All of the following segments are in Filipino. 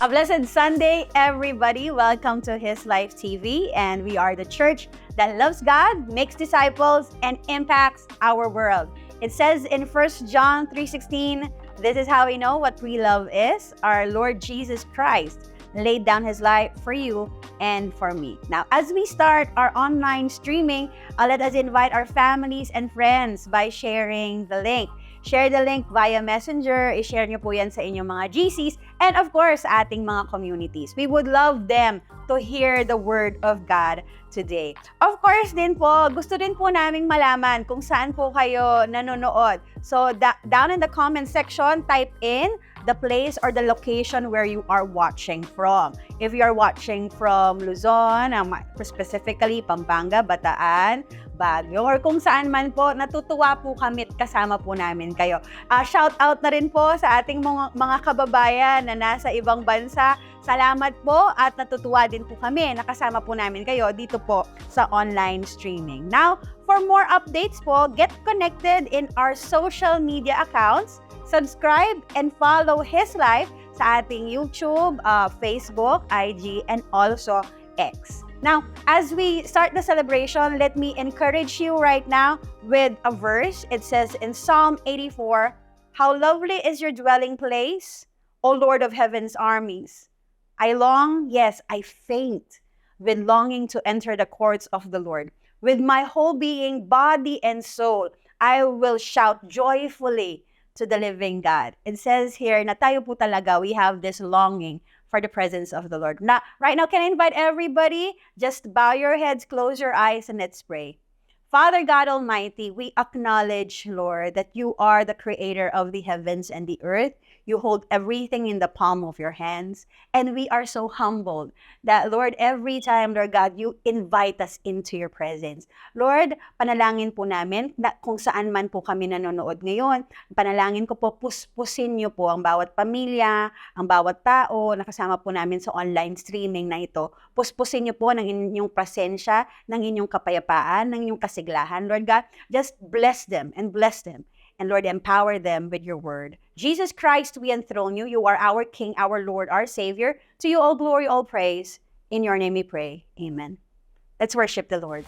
A blessed Sunday, everybody. Welcome to His Life TV, and we are the church that loves God, makes disciples, and impacts our world. It says in 1 John 3:16, this is how we know what real love is. Our Lord Jesus Christ laid down His life for you and for me. Now, as we start our online streaming, let us invite our families and friends by sharing the link. Share the link via Messenger, i-share nyo po yan sa inyong mga GCs, and of course, ating mga communities. We would love them to hear the Word of God today. Of course din po, gusto din po naming malaman kung saan po kayo nanonood. So, down in the comment section, type in the place or the location where you are watching from. If you are watching from Luzon, specifically Pampanga, Bataan, Baguio, or kung saan man po, natutuwa po kami at kasama po namin kayo. Shout out na rin po sa ating mga kababayan na nasa ibang bansa. Salamat po at natutuwa din po kami. Nakasama po namin kayo dito po sa online streaming. Now, for more updates po, get connected in our social media accounts. Subscribe and follow His Life sa ating YouTube, Facebook, IG, and also X. Now, as we start the celebration, let me encourage you right now with a verse. It says in Psalm 84, "How lovely is your dwelling place, O Lord of heaven's armies. I long, yes, I faint with longing to enter the courts of the Lord. With my whole being, body, and soul, I will shout joyfully to the living God." It says here na tayo po talaga, we have this longing for the presence of the Lord. Now, right now, can I invite everybody? Just bow your heads, close your eyes, and let's pray. Father God Almighty, we acknowledge, Lord, that you are the creator of the heavens and the earth. You hold everything in the palm of your hands. And we are so humbled that, Lord, every time, Lord God, you invite us into your presence. Lord, panalangin po namin na kung saan man po kami nanonood ngayon, panalangin ko po, puspusin niyo po ang bawat pamilya, ang bawat tao, nakasama po namin sa online streaming na ito. Puspusin niyo po ng inyong presensya, ng inyong kapayapaan, ng inyong kasiglahan. Lord God, just bless them and bless them. And Lord, empower them with your word. Jesus Christ, we enthrone you. You are our King, our Lord, our Savior. To you all glory, all praise. In your name we pray. Amen. Let's worship the Lord.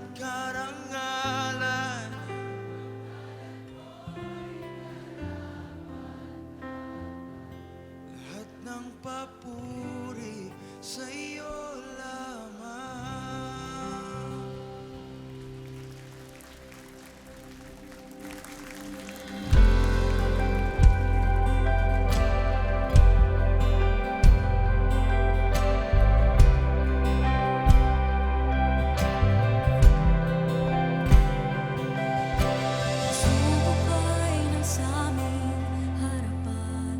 at karangalan. Lahat ng papuri sa iyo lamang. Subok ay nasa aming harapan.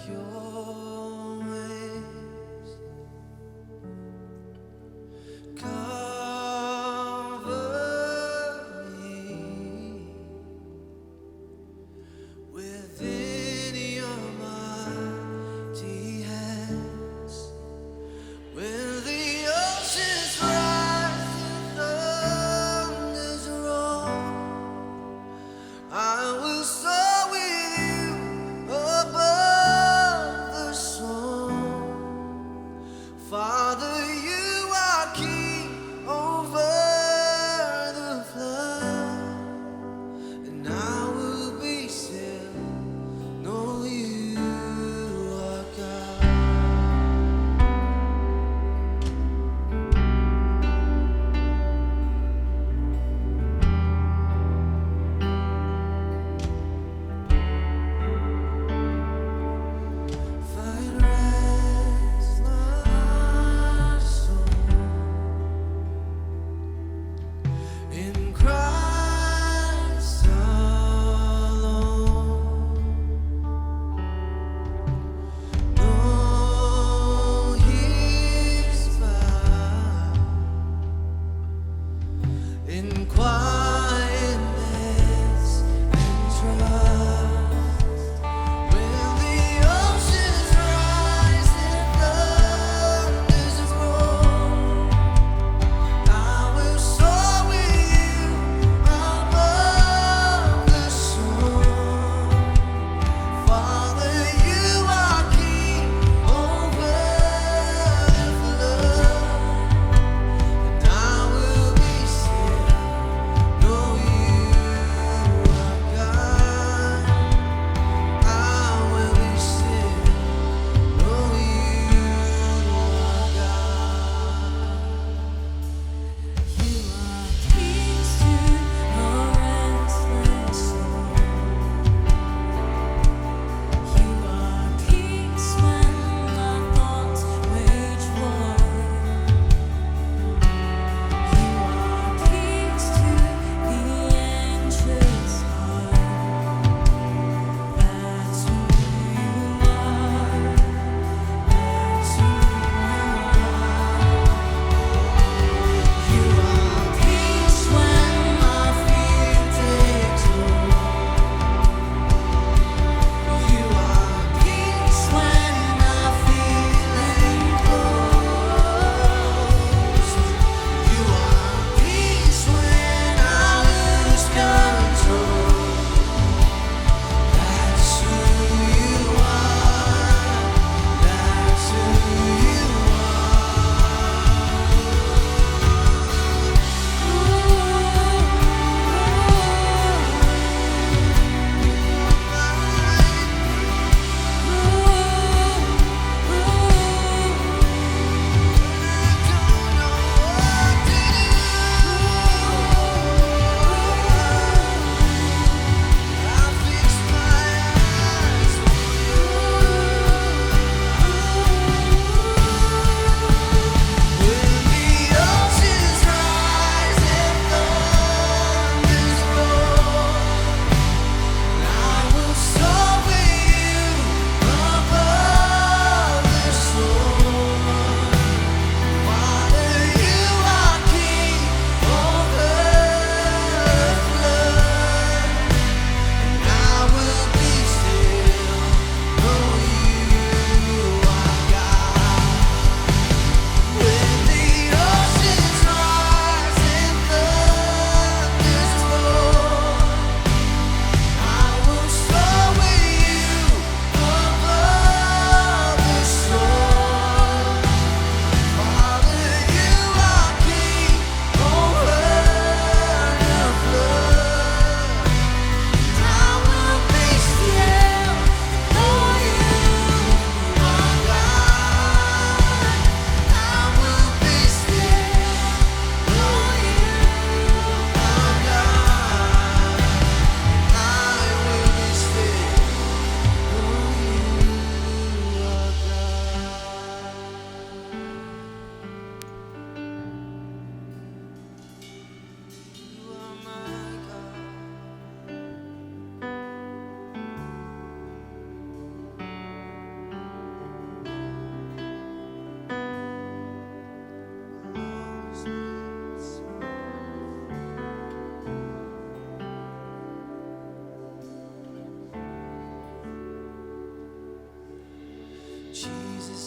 your ways. Cover me within your mighty hands. When the oceans rise and thunders roar, I will soar with you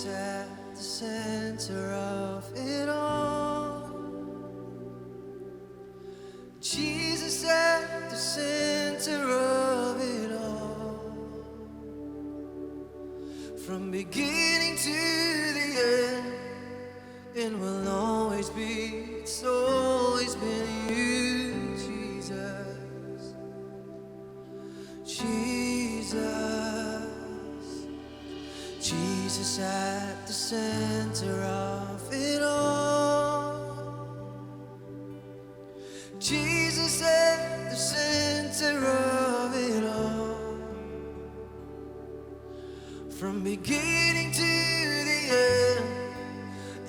Jesus at the center of it all. Jesus at the center of it all. From beginning to the end, and will always be, it's always been you, Jesus. Jesus. Jesus at the center of it all. Jesus at the center of it all. From beginning to the end,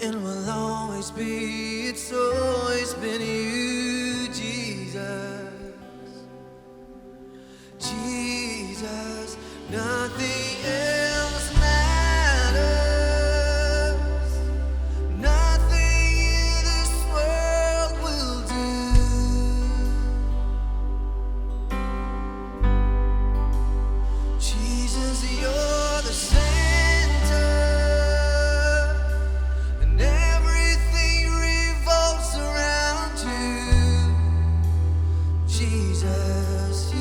and will always be, it's always been you, Jesus. Jesus, nothing else matters. Nothing in this world will do. Jesus, you're the center, and everything revolves around you. Jesus,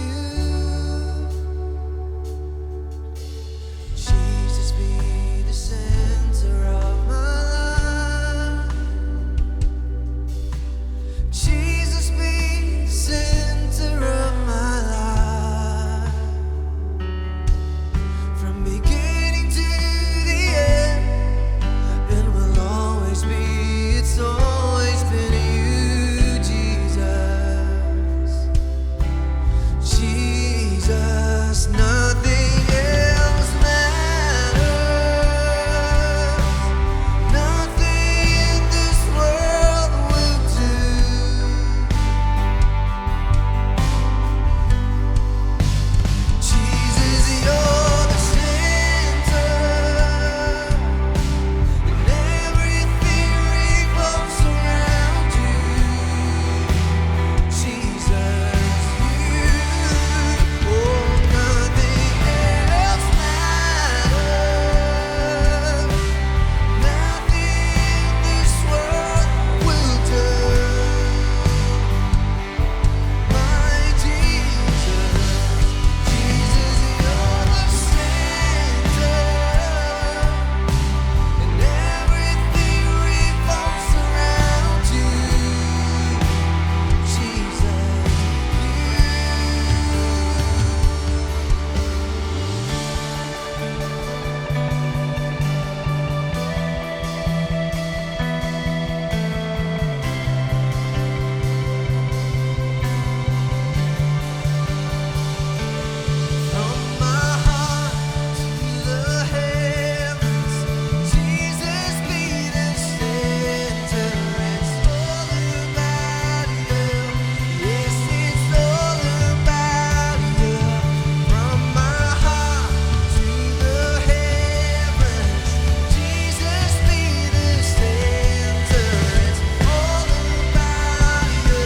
Jesus, be the center of my life. Jesus, be the center of my life. From beginning to the end, and will always be, it's always been you, Jesus. Jesus, nothing else matters. Nothing in this world will do. Jesus, you're the center, and everything revolves around you. Jesus, oh, nothing else matters. Nothing in this world will do. My Jesus, Jesus, you're the center, and everything revolves around you. Jesus, from my heart to the heavens, Jesus, be the center. It's all about you. Yes, it's all about you. From my heart to the heavens, Jesus, be the center. It's all about you.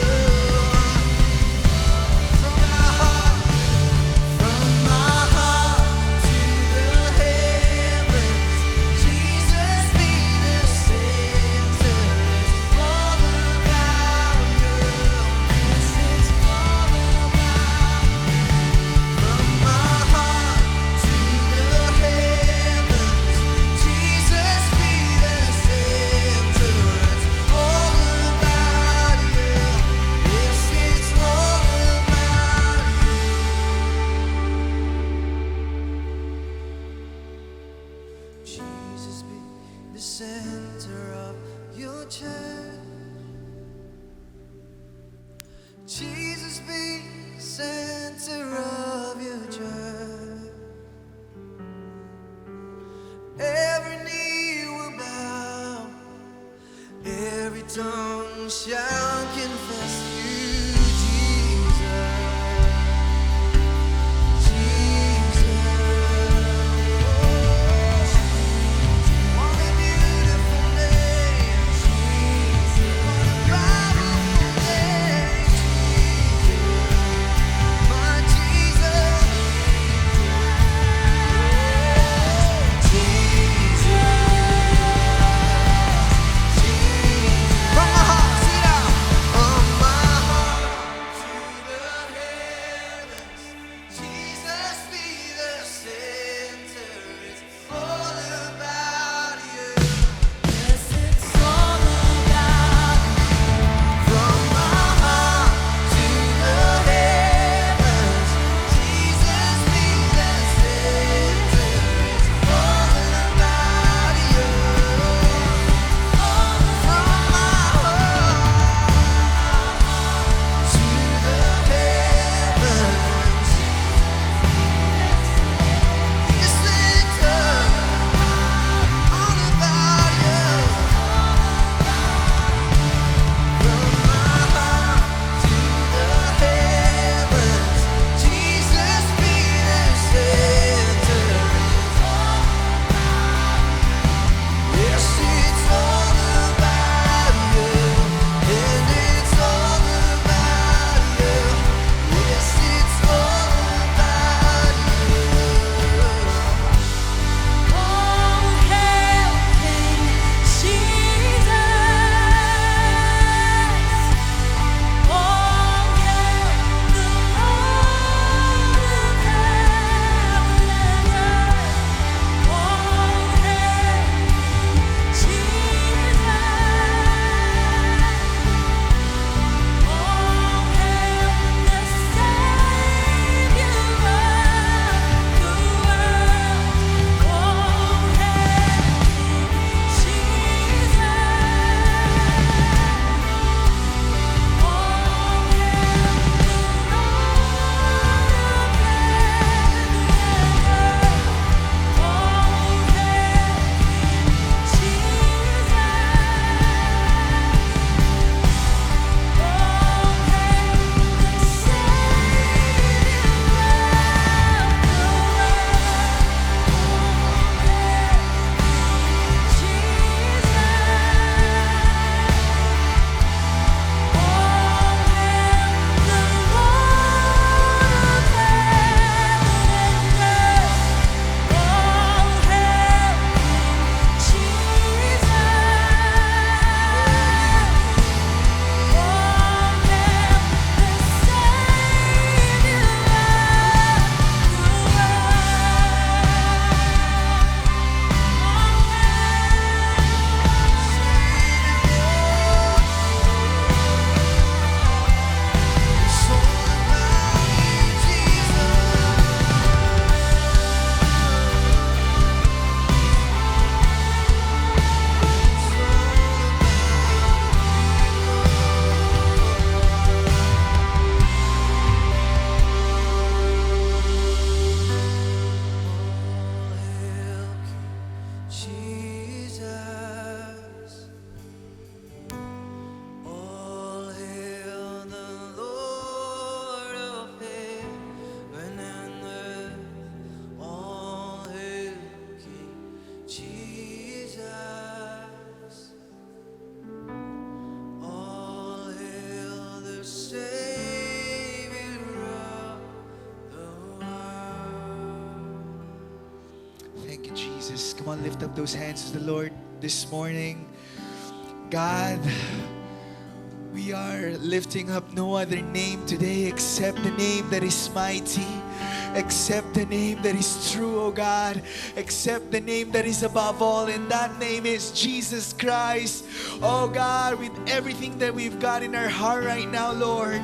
From my heart to the heavens, Jesus, be the center. It's all about you. Yes, it's all about you. From my heart to the heavens, Jesus, be the center. It's all about you. Yes, it's all about you. Jesus, be the center of your church. Jesus, be the center of your church. Every knee will bow, every tongue shall confess you, Jesus. What a beautiful name, Jesus. What a powerful name, Jesus. Jesus. Come on, lift up those hands to the Lord this morning. God, we are lifting up no other name today except the name that is mighty, except the name that is true, oh God, except the name that is above all, and that name is Jesus Christ. Oh God, with everything that we've got in our heart right now, Lord,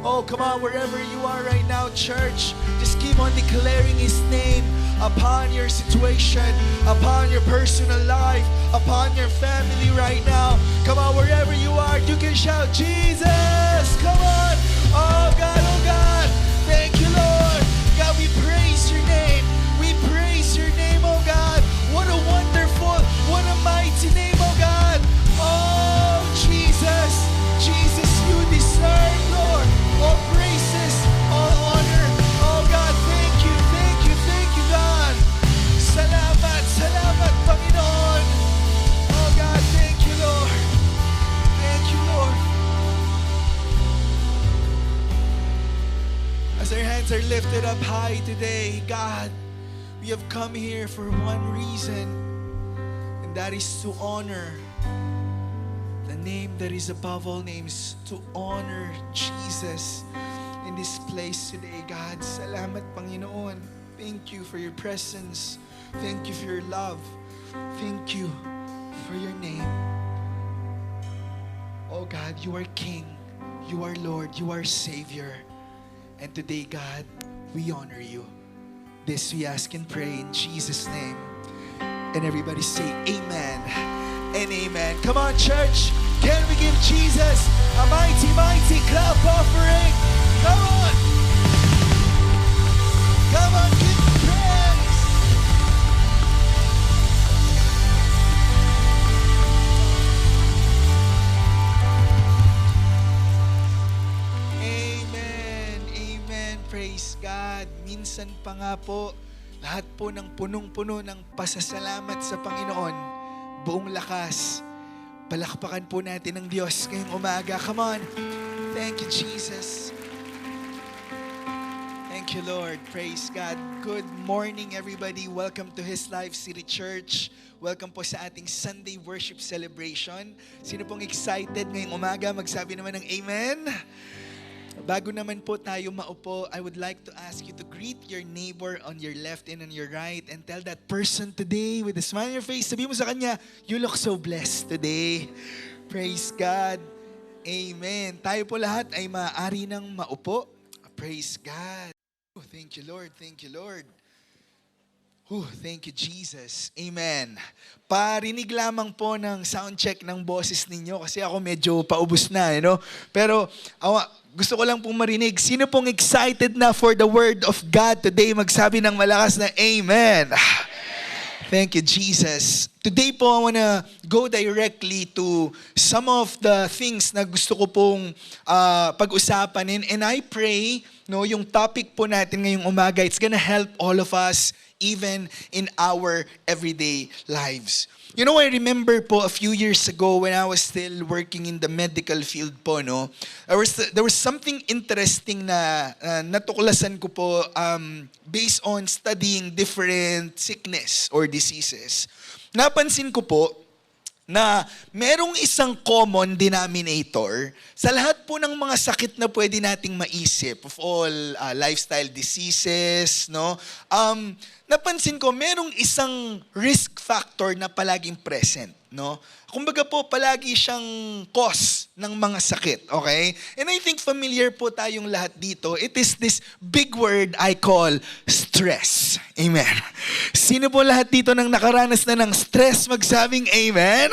oh, come on, wherever you are right now, church, just keep on declaring His name upon your situation, upon your personal life, upon your family right now. Come on, wherever you are, you can shout, Jesus! Come on! Oh God, thank you, Lord. God, we praise your name. We praise your name, oh God. What a wonderful, what a mighty name, oh God. Oh, Jesus, Jesus, you deserve, Lord, all praises, all honor. Oh God, thank you, God. Salamat, Panginoon. Oh God, thank you, Lord. Thank you, Lord. As our hands are lifted up high today, God, we have come here for one reason, and that is to honor the name that is above all names, to honor Jesus in this place today, God. Salamat, Panginoon. Thank you for your presence. Thank you for your love. Thank you for your name. Oh God, you are King. You are Lord. You are Savior. And today, God, we honor you. This we ask and pray in Jesus' name. And everybody say amen and amen. Come on, church. Can we give Jesus a mighty, mighty clap offering? Come on. Come on, give him praise. Amen. Amen. Praise God. Minsan pa nga po, lahat po ng punong-puno ng pasasalamat sa Panginoon, buong lakas, palakpakan po natin ang Diyos ngayong umaga. Come on. Thank you, Jesus. Thank you, Lord. Praise God. Good morning, everybody. Welcome to His Life City Church. Welcome po sa ating Sunday Worship Celebration. Sino pong excited ngayong umaga? Magsabi naman ng amen. Bago naman po tayo maupo, I would like to ask you to greet your neighbor on your left and on your right and tell that person today with a smile on your face, sabi mo sa kanya, you look so blessed today. Praise God. Amen. Tayo po lahat ay maaari ng maupo. Praise God. Oh, thank you, Lord. Thank you, Lord. Thank you, Jesus. Amen. Parinig lamang po ng sound check ng boses ninyo kasi ako medyo paubos na, Pero gusto ko lang pong marinig. Sino pong excited na for the Word of God today? Magsabi ng malakas na Amen. Thank you, Jesus. Today po, I wanna go directly to some of the things na gusto ko pong pag-usapan. And I pray, yung topic po natin ngayong umaga, it's gonna help all of us even in our everyday lives. I remember po a few years ago when I was still working in the medical field po, there was something interesting na natuklasan ko po based on studying different sickness or diseases. Napansin ko po na merong isang common denominator sa lahat po ng mga sakit na pwede nating maisip of all lifestyle diseases, napansin ko merong isang risk factor na palaging present, Kumbaga po, palagi siyang cause ng mga sakit, okay? And I think familiar po tayong lahat dito. It is this big word I call stress. Amen. Sino po lahat dito nang nakaranas na ng stress, magsabing amen?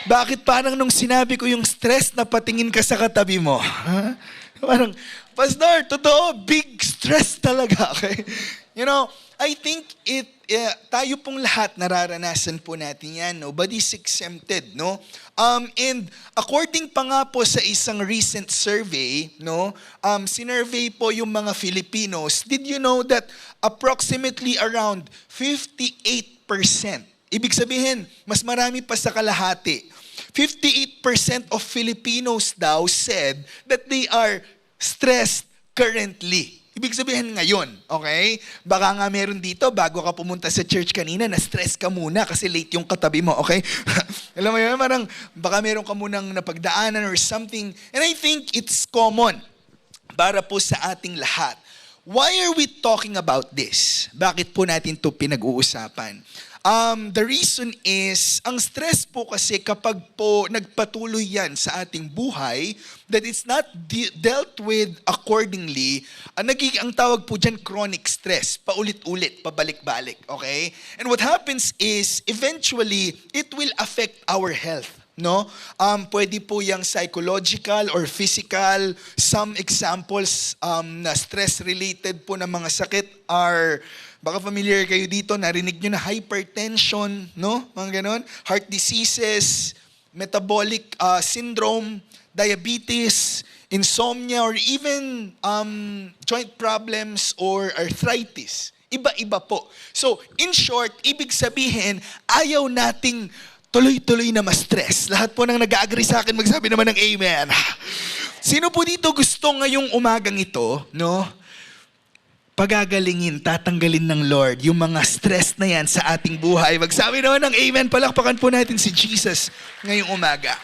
Bakit parang nung sinabi ko yung stress, napatingin ka sa katabi mo? Huh? Parang, Pastor, totoo, big stress talaga, okay? I think tayo pong lahat nararanasan po natin yan. Nobody's exempted, And according pa nga po sa isang recent survey, sinurvey po yung mga Filipinos. Did you know that approximately around 58%, ibig sabihin, mas marami pa sa kalahati, 58% of Filipinos daw said that they are stressed currently. Ibig sabihin ngayon, okay? Baka nga meron dito, bago ka pumunta sa church kanina, na-stress ka muna kasi late yung katabi mo, okay? Alam mo yun, parang baka meron ka munang napagdaanan or something. And I think it's common para po sa ating lahat. Why are we talking about this? Bakit po natin to pinag-uusapan? The reason is, ang stress po kasi kapag po nagpatuloy yan sa ating buhay, that it's not dealt with accordingly, ang tawag po dyan chronic stress, paulit-ulit, pabalik-balik, okay? And what happens is, eventually, it will affect our health. No? Pwede po yung psychological or physical. Some examples na stress-related po na mga sakit are, baka familiar kayo dito, narinig nyo na hypertension, no? Mga ganon. Heart diseases, metabolic syndrome, diabetes, insomnia, or even joint problems or arthritis. Iba-iba po. So, in short, ibig sabihin, ayaw nating tuloy-tuloy na ma-stress. Lahat po nang nag-agree sa akin, magsabi naman ng amen. Sino po dito gusto ngayong umagang ito, no? Pagagalingin, tatanggalin ng Lord yung mga stress na yan sa ating buhay. Magsabi naman ng amen. Palakpakan po natin si Jesus ngayong umaga.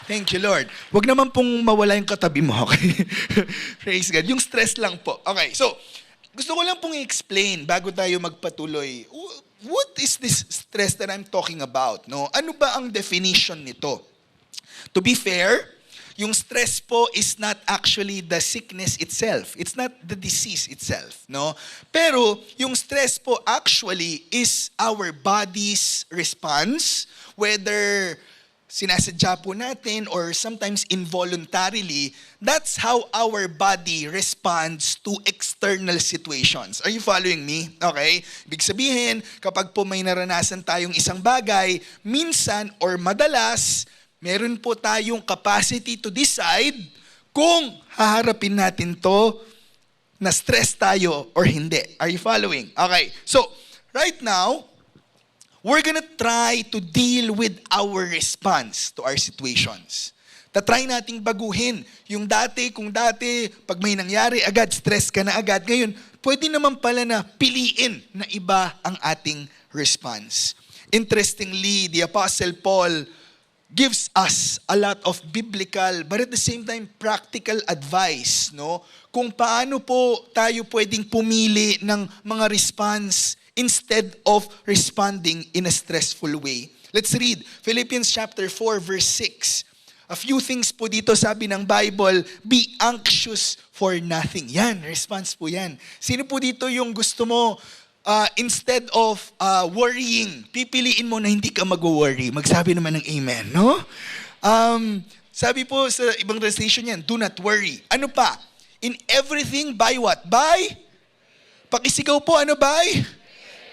Thank you, Lord. Huwag naman pong mawala yung katabi mo, okay? Praise God. Yung stress lang po. Okay, so, gusto ko lang pong i-explain bago tayo magpatuloy. What is this stress that I'm talking about? No? Ano ba ang definition nito? To be fair, yung stress po is not actually the sickness itself. It's not the disease itself, no? Pero yung stress po actually is our body's response, whether sinasadya po natin or sometimes involuntarily. That's how our body responds to external situations. Are you following me? Okay? Ibig sabihin, kapag po may naranasan tayong isang bagay, minsan or madalas, meron po tayong capacity to decide kung haharapin natin to na stress tayo or hindi. Are you following? Okay. So, right now, we're gonna try to deal with our response to our situations. Tatry nating baguhin. Yung dati, kung dati, pag may nangyari agad, stress ka na agad. Ngayon, pwede naman pala na piliin na iba ang ating response. Interestingly, the Apostle Paul gives us a lot of biblical but at the same time practical advice, no? Kung paano po tayo pwedeng pumili ng mga response instead of responding in a stressful way. Let's read Philippians chapter 4 verse 6. A few things po dito sabi ng Bible, be anxious for nothing. Yan, response po yan. Sino po dito yung gusto mo, instead of worrying, pipiliin mo na hindi ka mag-worry. Magsabi naman ng amen, no? Sabi po sa ibang translation yan, do not worry. Ano pa? In everything, by what? By? Pakisigaw po, ano by?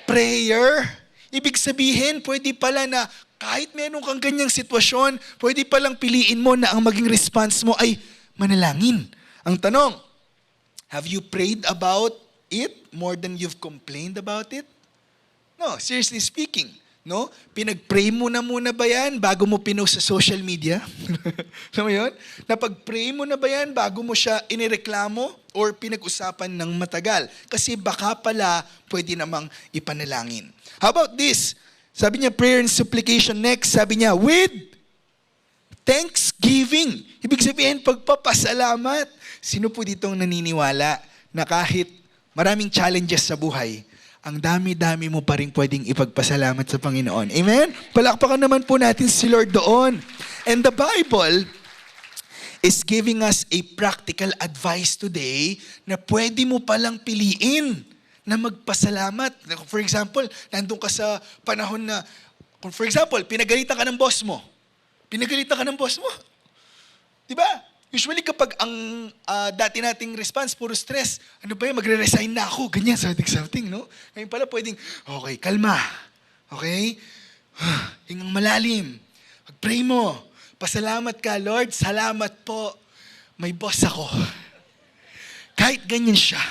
Prayer. Ibig sabihin, pwede pala na kahit meron kang ganyang sitwasyon, pwede palang piliin mo na ang maging response mo ay manalangin. Ang tanong, have you prayed about it more than you've complained about it? No, seriously speaking, no? Pinag-pray mo na muna ba yan bago mo pinost sa social media? Alam mo yun? Napag-pray mo na ba yan bago mo siya inireklamo or pinag-usapan ng matagal? Kasi baka pala pwede namang ipanalangin. How about this? Sabi niya, prayer and supplication. Next, sabi niya, with thanksgiving. Ibig sabihin, pagpapasalamat. Sino po ditong naniniwala na kahit maraming challenges sa buhay, ang dami-dami mo pa rin pwedeng ipagpasalamat sa Panginoon. Amen? Palakpakan naman po natin si Lord doon. And the Bible is giving us a practical advice today na pwede mo palang piliin na magpasalamat. For example, nandun ka sa panahon na, for example, pinagalitan ka ng boss mo. Pinagalitan ka ng boss mo. Diba? Usually kapag ang dati nating response, puro stress, ano ba yun, magre-resign na ako, ganyan, something, no? Ngayon pala pwedeng, okay, kalma. Okay? Hingang malalim. Mag-pray mo. Pasalamat ka, Lord. Salamat po. May boss ako. Kahit ganyan siya.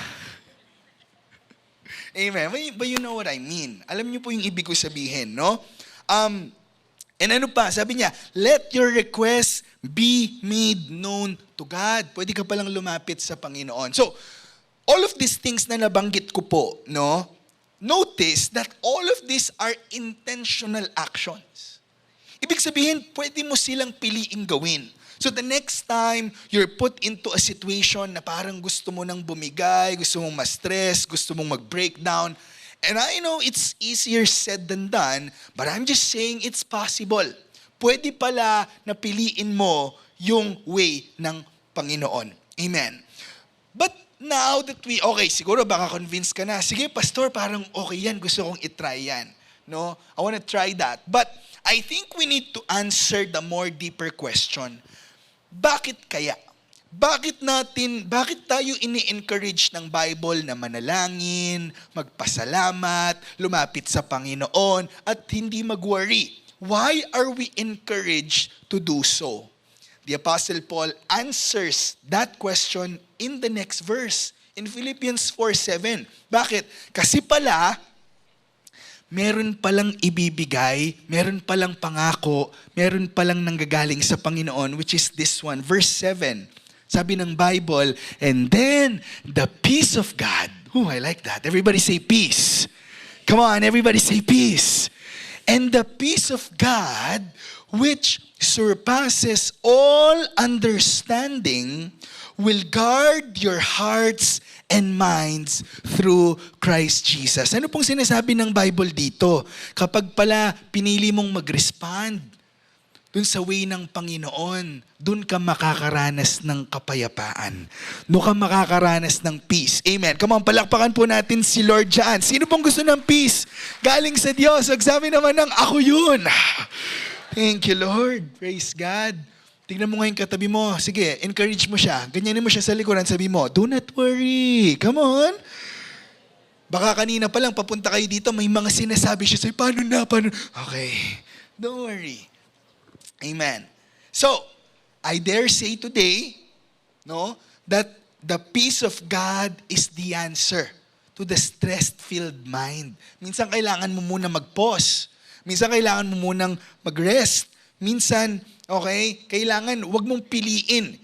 Amen. But you know what I mean. Alam niyo po yung ibig ko sabihin, no? And ano pa? Sabi niya, let your request be made known to God. Pwede ka palang lumapit sa Panginoon. So, all of these things na nabanggit ko po, no? Notice that all of these are intentional actions. Ibig sabihin, pwede mo silang piliing gawin. So the next time you're put into a situation na parang gusto mo nang bumigay, gusto mong ma-stress, gusto mong mag-breakdown, and I know it's easier said than done, but I'm just saying it's possible. Pwede pala na piliin mo yung way ng Panginoon. Amen. But now that okay, siguro baka convince ka na, sige pastor, parang okay yan, gusto kong itry yan. No? I want to try that. But I think we need to answer the more deeper question. Bakit kaya? Bakit tayo ini-encourage ng Bible na manalangin, magpasalamat, lumapit sa Panginoon, at hindi mag-worry? Why are we encouraged to do so? The Apostle Paul answers that question in the next verse, in Philippians 4:7. Bakit? Kasi pala, meron palang ibibigay, meron palang pangako, meron palang nanggagaling sa Panginoon, which is this one, verse 7. Sabi ng Bible, and then the peace of God. Oh, I like that. Everybody say peace. Come on, everybody say peace. And the peace of God, which surpasses all understanding, will guard your hearts and minds through Christ Jesus. Ano pong sinasabi ng Bible dito? Kapag pala pinili mong mag-respond dun sa way ng Panginoon, dun ka makakaranas ng kapayapaan. Dun ka makakaranas ng peace. Amen. Come on, palakpakan po natin si Lord dyan. Sino pong gusto ng peace? Galing sa Diyos. Magsabi naman ng ako yun. Thank you, Lord. Praise God. Tingnan mo ngayon katabi mo. Sige, encourage mo siya. Ganyanin mo siya sa likuran. Sabi mo, do not worry. Come on. Baka kanina pa lang papunta kayo dito, may mga sinasabi siya sa'yo, paano na? Okay. Don't worry. Amen. So, I dare say today, no, that the peace of God is the answer to the stress-filled mind. Minsan kailangan mo muna mag-pause. Minsan kailangan mo munang mag-rest. Minsan, okay, kailangan wag mong piliin,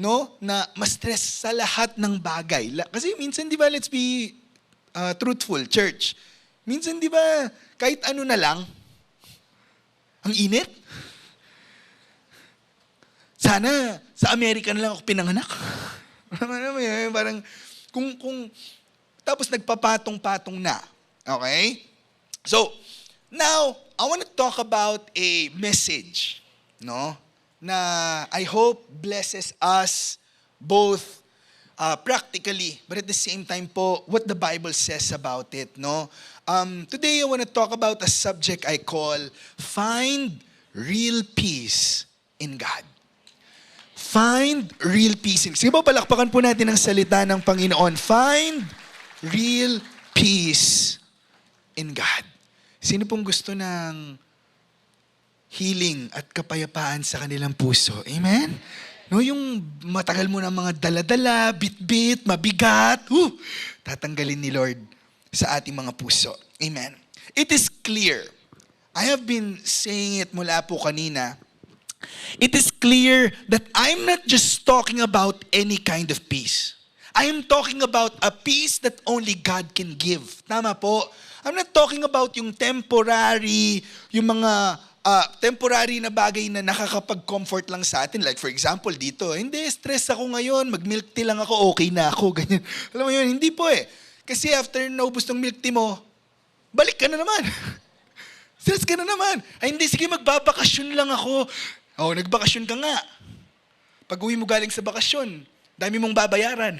no, na ma-stress sa lahat ng bagay. Kasi minsan, di ba, let's be truthful, church. Minsan, di ba, kahit ano na lang, ang init. Sana sa Amerika na lang ako pinanganak. Parang kung tapos nagpapatong-patong na. Okay? So, now I want to talk about a message, no? Na I hope blesses us both practically, but at the same time po what the Bible says about it, no? Today I want to talk about a subject I call Find Real Peace in God. Find real peace. Sige po, palakpakan po natin ang salita ng Panginoon. Find real peace in God. Sino pong gusto ng healing at kapayapaan sa kanilang puso? Amen? No, yung matagal mo na mga dala-dala, bit-bit, mabigat, tatanggalin ni Lord sa ating mga puso. Amen. It is clear. I have been saying it mula po kanina. It is clear that I'm not just talking about any kind of peace. I am talking about a peace that only God can give. Tama po? I'm not talking about yung temporary, yung mga temporary na bagay na nakakapag-comfort lang sa atin. Like for example, dito, hindi, stress ako ngayon, mag-milk tea lang ako, okay na ako, ganyan. Alam mo yun, hindi po eh. Kasi after naubos ng milk tea mo, balik ka na naman. Stress ka na naman. Ay hindi, sige, magbabakasyon lang ako. Oh, nagbakasyon ka nga. Pag uwi mo galing sa bakasyon, dami mong babayaran.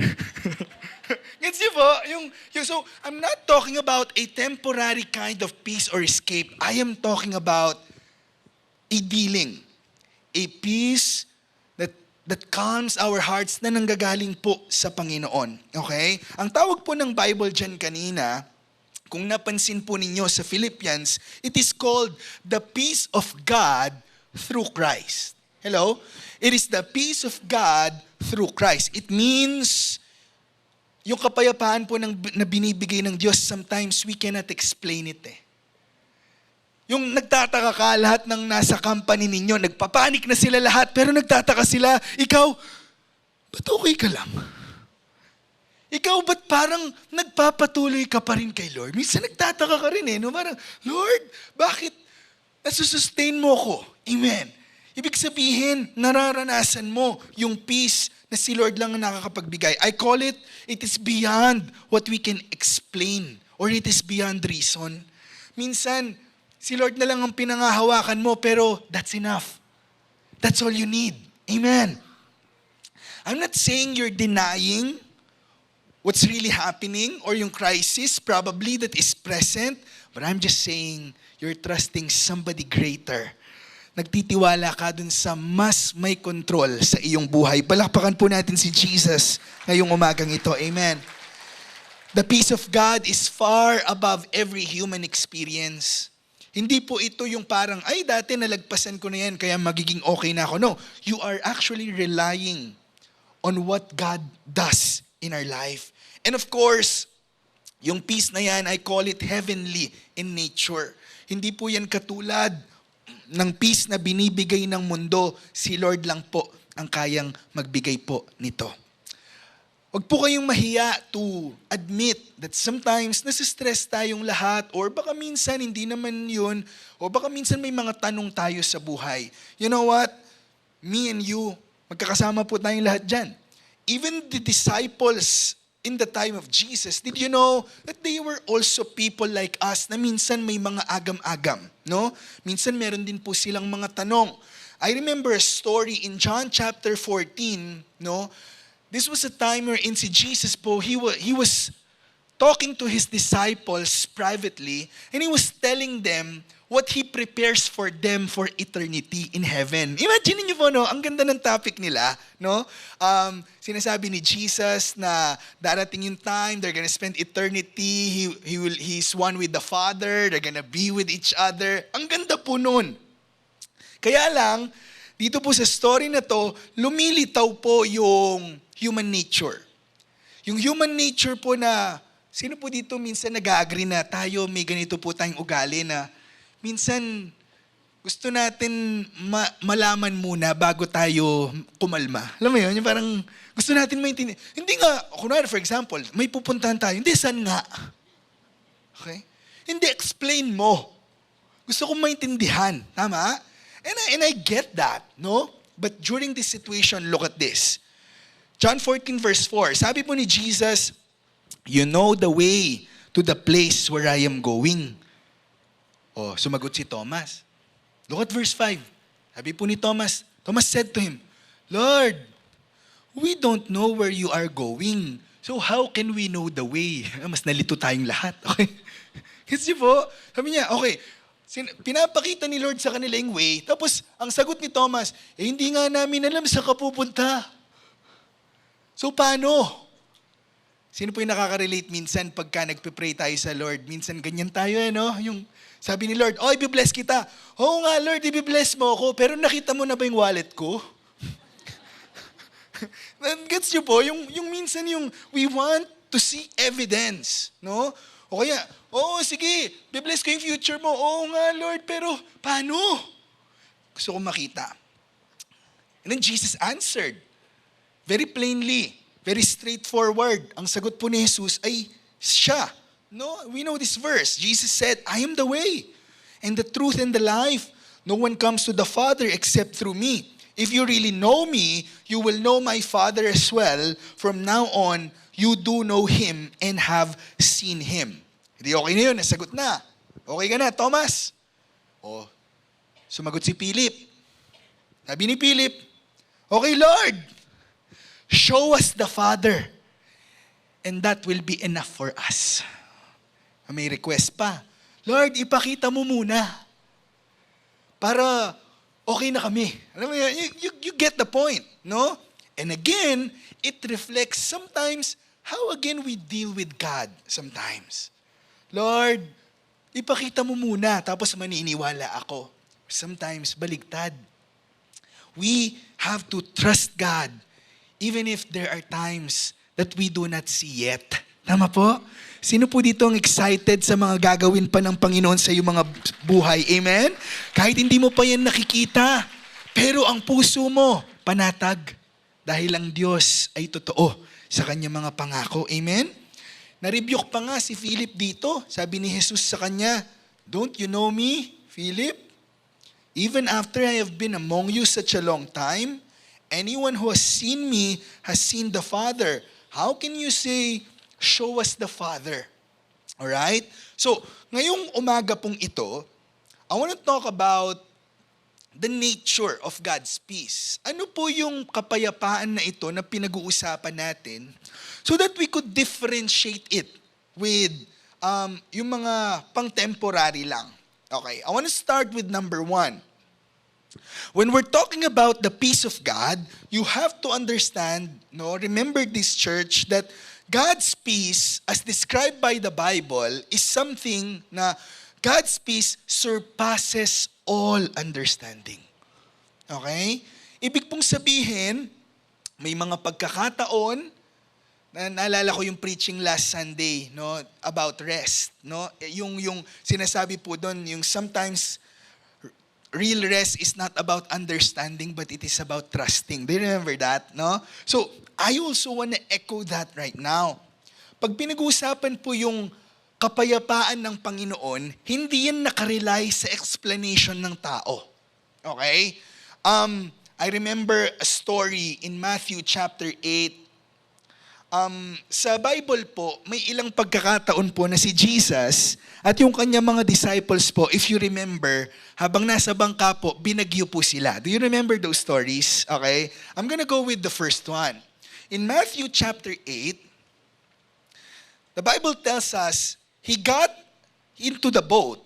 Gets niyo po? So, I'm not talking about a temporary kind of peace or escape. I am talking about a dealing. A peace that calms our hearts na nanggagaling po sa Panginoon. Okay? Ang tawag po ng Bible dyan kanina, kung napansin po ninyo sa Philippians, it is called the peace of God through Christ. Hello? It is the peace of God through Christ. It means, yung kapayapaan po na binibigay ng Diyos, sometimes we cannot explain it eh. Yung nagtataka ka, lahat ng nasa company ninyo, nagpapanik na sila lahat, pero nagtataka sila, ikaw, ba't okay ka lang? Ikaw ba't parang nagpapatuloy ka pa rin kay Lord? Minsan nagtataka ka rin no? Parang, Lord, bakit nasusustain mo ko? Amen. Ibig sabihin, nararanasan mo yung peace na si Lord lang ang nakakapagbigay. I call it is beyond what we can explain or it is beyond reason. Minsan, si Lord na lang ang pinangahawakan mo pero that's enough. That's all you need. Amen. I'm not saying you're denying what's really happening or yung crisis probably that is present, but I'm just saying you're trusting somebody greater. Nagtitiwala ka dun sa mas may control sa iyong buhay. Palakpakan po natin si Jesus ngayong umagang ito. Amen. The peace of God is far above every human experience. Hindi po ito yung parang, ay dati nalagpasan ko na yan kaya magiging okay na ako. No, you are actually relying on what God does in our life. And of course, yung peace na yan, I call it heavenly in nature. Hindi po yan katulad ng peace na binibigay ng mundo. Si Lord lang po ang kayang magbigay po nito. Huwag po kayong mahiya to admit that sometimes nasistress tayong lahat or baka minsan hindi naman yun o baka minsan may mga tanong tayo sa buhay. You know what? Me and you, magkakasama po tayong lahat dyan. Even the disciples in the time of Jesus, did you know that they were also people like us na minsan may mga agam-agam, no? Minsan meron din po silang mga tanong. I remember a story in John chapter 14, no? This was a time wherein si Jesus po, he was talking to his disciples privately and he was telling them what he prepares for them for eternity in heaven. Imagine niyo po, no? Ang ganda ng topic nila, no? Sinasabi ni Jesus na darating yung time, they're gonna spend eternity, he's one with the Father, they're gonna be with each other. Ang ganda po nun. Kaya lang, dito po sa story na to, lumilitaw po yung human nature. Yung human nature po na, sino po dito minsan nag-agree na tayo, may ganito po tayong ugali na minsan gusto natin malaman muna bago tayo kumalma. Alam mo yun? Yung parang gusto natin maintindihan. Hindi nga, kunwari for example, may pupuntahan tayo. Hindi, saan nga? Okay? Hindi, explain mo. Gusto kong maintindihan. Tama? And I get that, no? But during this situation, look at this. John 14 verse 4, sabi po ni Jesus, you know the way to the place where I am going. Oh, sumagot si Thomas. Look at verse 5. Sabi po ni Thomas, Thomas said to him, Lord, we don't know where you are going. So how can we know the way? Mas nalito tayong lahat. Okay? Kasi po, sabi niya, okay, pinapakita ni Lord sa kanila yung way. Tapos, ang sagot ni Thomas, hindi nga namin alam sa kapupunta. So paano? Sino po yung nakaka-relate minsan pagka nagpe-pray tayo sa Lord? Minsan ganyan tayo, no? Yung sabi ni Lord, oh, ibibless kita. Oo nga, Lord, ibibless mo ako. Pero nakita mo na ba yung wallet ko? Gets nyo po? Yung minsan yung we want to see evidence, no? O kaya, sige, bibless ko yung future mo. Oo nga, Lord, pero paano? Gusto kong makita. And then Jesus answered. Very plainly, very straightforward. Ang sagot po ni Jesus ay siya. No, we know this verse. Jesus said, I am the way and the truth and the life. No one comes to the Father except through me. If you really know me, you will know my Father as well. From now on, you do know Him and have seen Him. Hindi okay na yun, nasagot na. Okay ka na, Thomas? O, sumagot si Philip. Sabi ni Philip, okay Lord, show us the Father and that will be enough for us. May request pa. Lord, ipakita mo muna para okay na kami. Alam mo yan, you get the point, no? And again, it reflects sometimes how again we deal with God sometimes. Lord, ipakita mo muna tapos maniniwala ako. Sometimes baligtad. We have to trust God even if there are times that we do not see yet. Tama po? Sino po dito ang excited sa mga gagawin pa ng Panginoon sa iyong mga buhay? Amen? Kahit hindi mo pa yan nakikita, pero ang puso mo, panatag. Dahil ang Diyos ay totoo. sa kanyang mga pangako. Amen? Na-rebuke pa nga si Philip dito. Sabi ni Jesus sa kanya, "Don't you know me, Philip? Even after I have been among you such a long time, anyone who has seen me has seen the Father. How can you say, 'Show us the Father'?" Alright? So, ngayong umaga pong ito, I want to talk about the nature of God's peace. Ano po yung kapayapaan na ito na pinag-uusapan natin so that we could differentiate it with yung mga pang-temporary lang. Okay, I want to start with number 1. When we're talking about the peace of God, you have to understand, remember this church, that God's peace, as described by the Bible, is something na God's peace surpasses all understanding. Okay? Ibig pong sabihin, may mga pagkakataon, na naalala ko yung preaching last Sunday, about rest. Yung sinasabi po doon, yung sometimes real rest is not about understanding, but it is about trusting. Do you remember that? No? So, I also want to echo that right now. Pag pinag-uusapan po yung kapayapaan ng Panginoon, hindi yan nakarely sa explanation ng tao. Okay? I remember a story in Matthew chapter 8. Sa Bible po, may ilang pagkakataon po na si Jesus at yung kanyang mga disciples po, if you remember, habang nasa bangka po, binagyo po sila. Do you remember those stories? Okay? I'm gonna go with the first one. In Matthew chapter 8, the Bible tells us, he got into the boat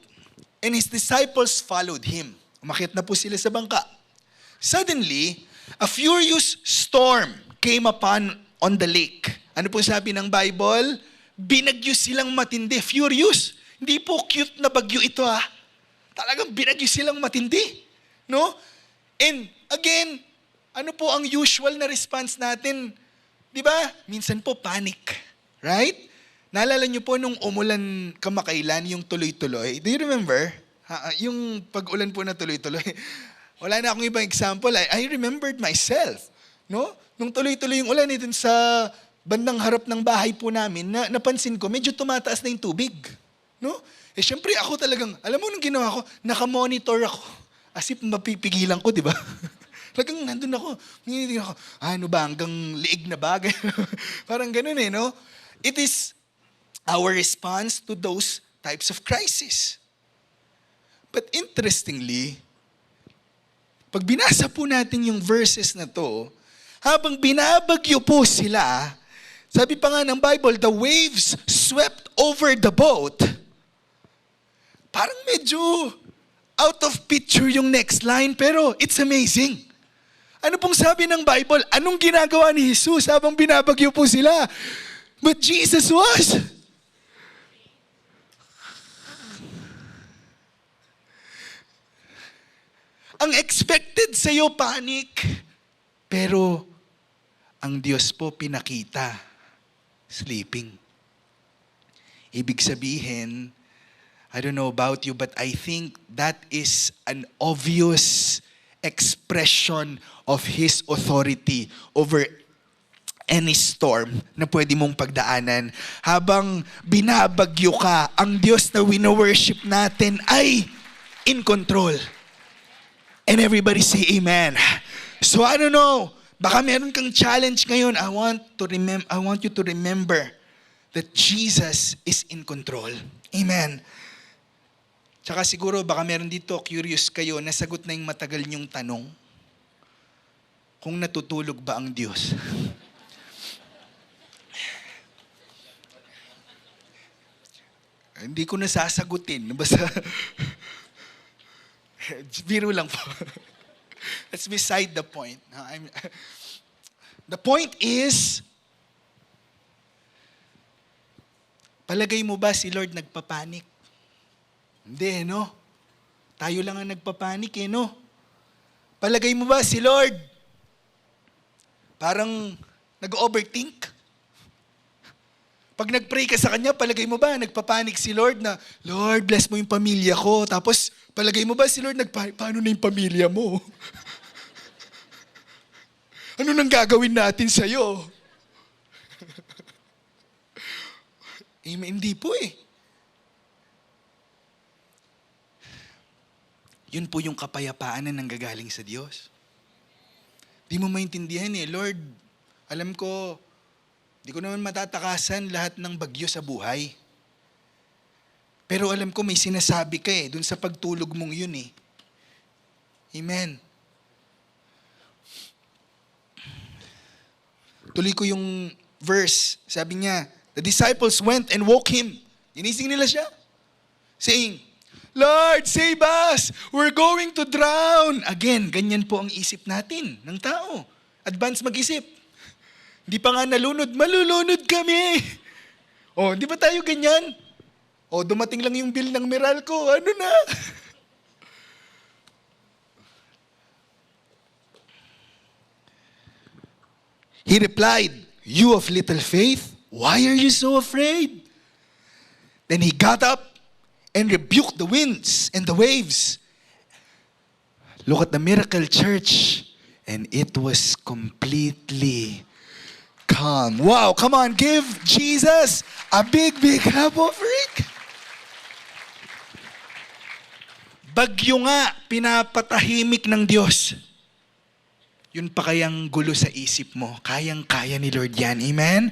and his disciples followed him. Umakyat na po sila sa bangka. Suddenly, a furious storm came on the lake. Ano po sabi ng Bible? Binagyo silang matindi. Furious. Hindi po cute na bagyo ito Talagang binagyo silang matindi. No? And again, ano po ang usual na response natin? Di ba? Minsan po panic. Right? Naalala niyo po nung umulan kamakailan, yung tuloy-tuloy. Do you remember? Yung pag-ulan po na tuloy-tuloy. Wala na akong ibang example. I remembered myself. No? Nung tuloy-tuloy yung ulan, dun sa bandang harap ng bahay po namin, napansin ko, medyo tumataas na yung tubig. No? Syempre ako talagang, alam mo nung ginawa ko, nakamonitor ako. As if mapipigilan ko, di ba? Talagang nandun ako. Ninitingnan ako, ano ba, hanggang liig na ba? Parang ganun no? It is our response to those types of crises. But interestingly, pag binasa po natin yung verses na to, habang binabagyo po sila, sabi pa nga ng Bible, the waves swept over the boat. Parang medyo out of picture yung next line, pero it's amazing. Ano pong sabi ng Bible? Anong ginagawa ni Jesus habang binabagyo po sila? But Jesus was ang expected sa'yo, panic. Pero, ang Diyos po pinakita, sleeping. Ibig sabihin, I don't know about you, but I think that is an obvious expression of His authority over any storm na pwede mong pagdaanan. Habang binabagyo ka, ang Diyos na wino-worship natin ay in control. And everybody say amen. So I don't know, baka meron kang challenge ngayon. I want you to remember that Jesus is in control. Amen. Tsaka siguro baka meron dito, curious kayo, nasagot na yung matagal niyong tanong. Kung natutulog ba ang Diyos? Hindi ko nasasagutin. Basta biro lang po. That's beside the point. The point is, palagay mo ba si Lord nagpapanik? Hindi, no? Tayo lang ang nagpapanik, no? Palagay mo ba si Lord parang nag-overthink? Pag nag-pray ka sa Kanya, palagay mo ba nagpapanik si Lord na, Lord, bless mo yung pamilya ko. Tapos, palagay mo ba si Lord paano na yung pamilya mo? Ano nang gagawin natin sa'yo? Hindi po eh. Yun po yung kapayapaan na nanggagaling sa Diyos. Di mo maintindihan eh, Lord, alam ko, di ko naman matatakasan lahat ng bagyo sa buhay. Pero alam ko may sinasabi ka eh, dun sa pagtulog mong yun eh. Amen. Tuloy ko yung verse. Sabi niya, the disciples went and woke him. Ginising nila siya. Saying, Lord, save us! We're going to drown! Again, ganyan po ang isip natin ng tao. Advance mag-isip. Hindi pa nga nalunod, malulunod kami! O, di ba tayo ganyan? O, dumating lang yung bill ng Meralco, ano na? He replied, you of little faith, why are you so afraid? Then he got up and rebuked the winds and the waves. Look at the miracle, church. And it was completely calm. Wow, come on, give Jesus a big, big clap offering. Bagyo nga, pinapatahimik ng Diyos. Yun pa kayang gulo sa isip mo. Kayang-kaya ni Lord yan. Amen?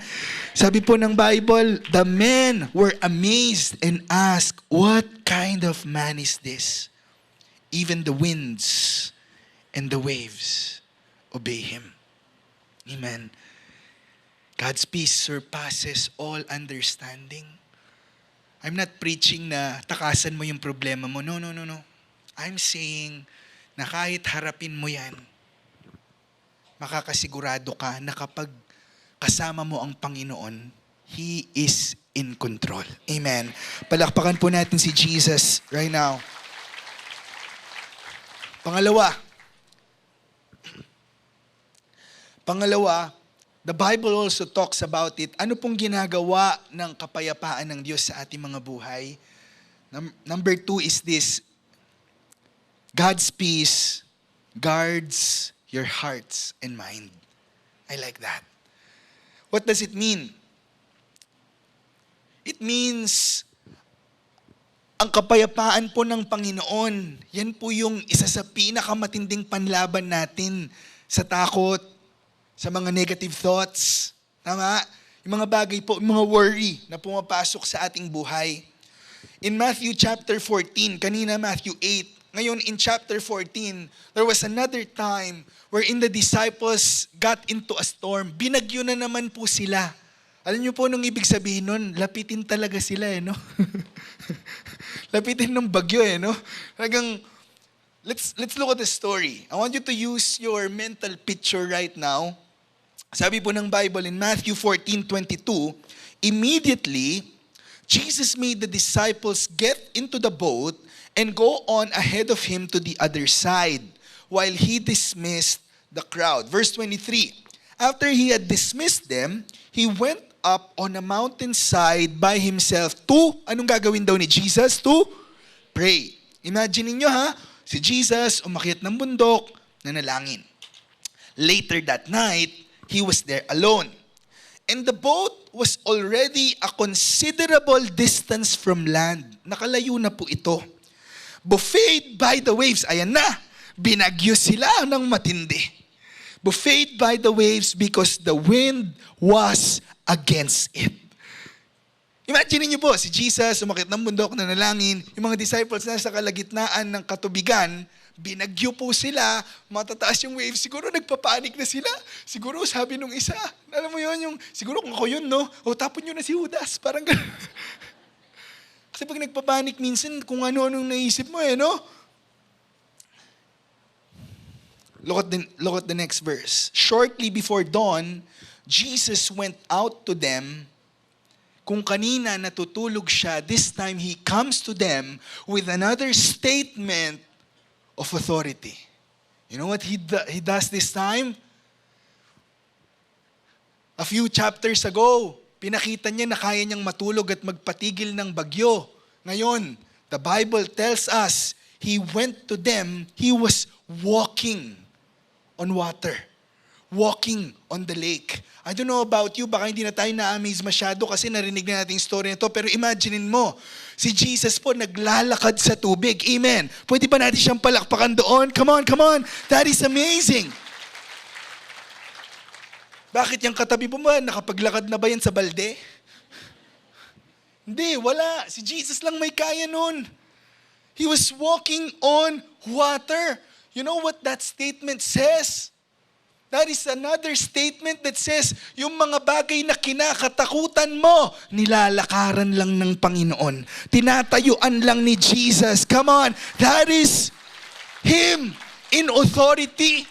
Sabi po ng Bible, the men were amazed and asked, what kind of man is this? Even the winds and the waves obey Him. Amen? God's peace surpasses all understanding. I'm not preaching na takasan mo yung problema mo. No. I'm saying na kahit harapin mo yan, makakasigurado ka na kapag kasama mo ang Panginoon, He is in control. Amen. Palakpakan po natin si Jesus right now. Pangalawa, the Bible also talks about it. Ano pong ginagawa ng kapayapaan ng Diyos sa ating mga buhay? Number 2 is this, God's peace guards your hearts and mind. I like that. What does it mean? It means, ang kapayapaan po ng Panginoon, yan po yung isa sa pinakamatinding panlaban natin sa takot, sa mga negative thoughts. Tama? Yung mga bagay po, yung mga worry na pumapasok sa ating buhay. In Matthew chapter 14, kanina Matthew 8, ngayon, in chapter 14, there was another time wherein the disciples got into a storm. Binagyo na naman po sila. Alam niyo po nung ibig sabihin nun, lapitin talaga sila no? Lapitin ng bagyo no? Talagang, let's look at the story. I want you to use your mental picture right now. Sabi po ng Bible in Matthew 14:22, immediately, Jesus made the disciples get into the boat and go on ahead of Him to the other side while He dismissed the crowd. Verse 23, after He had dismissed them, He went up on a mountainside by Himself to, anong gagawin daw ni Jesus? To pray. Imagine niyo si Jesus umakyat ng bundok, nanalangin. Later that night, He was there alone. And the boat was already a considerable distance from land. Nakalayo na po ito. Buffeted by the waves. Ayan na. Binagyo sila ng matindi. Buffeted by the waves because the wind was against it. Imagine niyo po, si Jesus umakyat ng bundok na nalangin, yung mga disciples na sa kalagitnaan ng katubigan, binagyo po sila, matataas yung waves, siguro nagpapanik na sila. Siguro sabi nung isa, alam mo yun, yung, siguro kung ako yun, no? O tapon nyo na si Judas, parang gano'n. Kasi pag nagpapanik minsan, kung ano-anong naisip mo no? Look at the next verse. Shortly before dawn, Jesus went out to them. Kung kanina natutulog siya, this time He comes to them with another statement of authority. You know what He does this time? A few chapters ago, pinakita niya na kaya niyang matulog at magpatigil ng bagyo. Ngayon, the Bible tells us, He went to them, He was walking on water. Walking on the lake. I don't know about you, baka hindi na tayo na-amaze masyado kasi narinig na natin yung story na to. Pero imaginein mo, si Jesus po naglalakad sa tubig. Amen. Pwede ba natin siyang palakpakan doon? Come on, come on. That is amazing. Bakit yung katabi mo ba? Nakapaglakad na ba yan sa balde? Hindi, wala. Si Jesus lang may kaya nun. He was walking on water. You know what that statement says? That is another statement that says, yung mga bagay na kinakatakutan mo, nilalakaran lang ng Panginoon. Tinatayuan lang ni Jesus. Come on, that is Him in authority.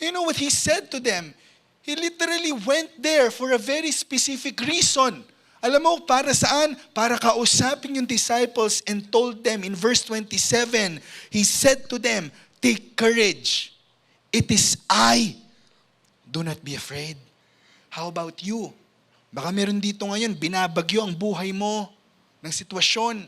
You know what He said to them? He literally went there for a very specific reason. Alam mo, para saan? Para kausapin yung disciples and told them in verse 27, He said to them, take courage. It is I. Do not be afraid. How about you? Baka meron dito ngayon, binabagyo ang buhay mo ng sitwasyon,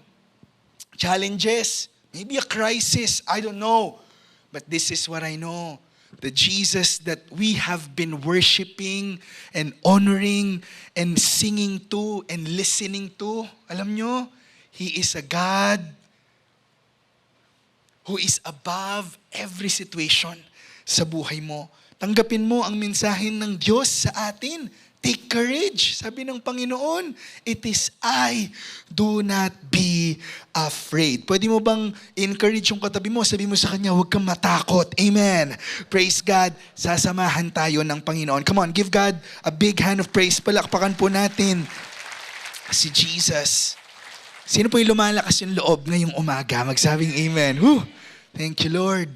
challenges, maybe a crisis, I don't know. But this is what I know. The Jesus that we have been worshiping and honoring and singing to and listening to, alam nyo, He is a God who is above every situation sa buhay mo. Tanggapin mo ang mensahe ng Diyos sa atin. Take courage. Sabi ng Panginoon, it is I. Do not be afraid. Pwede mo bang encourage yung katabi mo? Sabi mo sa kanya, huwag kang matakot. Amen. Praise God. Sasamahan tayo ng Panginoon. Come on, give God a big hand of praise. Palakpakan po natin si Jesus. Sino po yung lumalakas yung loob ngayong umaga? Magsabing amen. Whew. Thank you, Lord.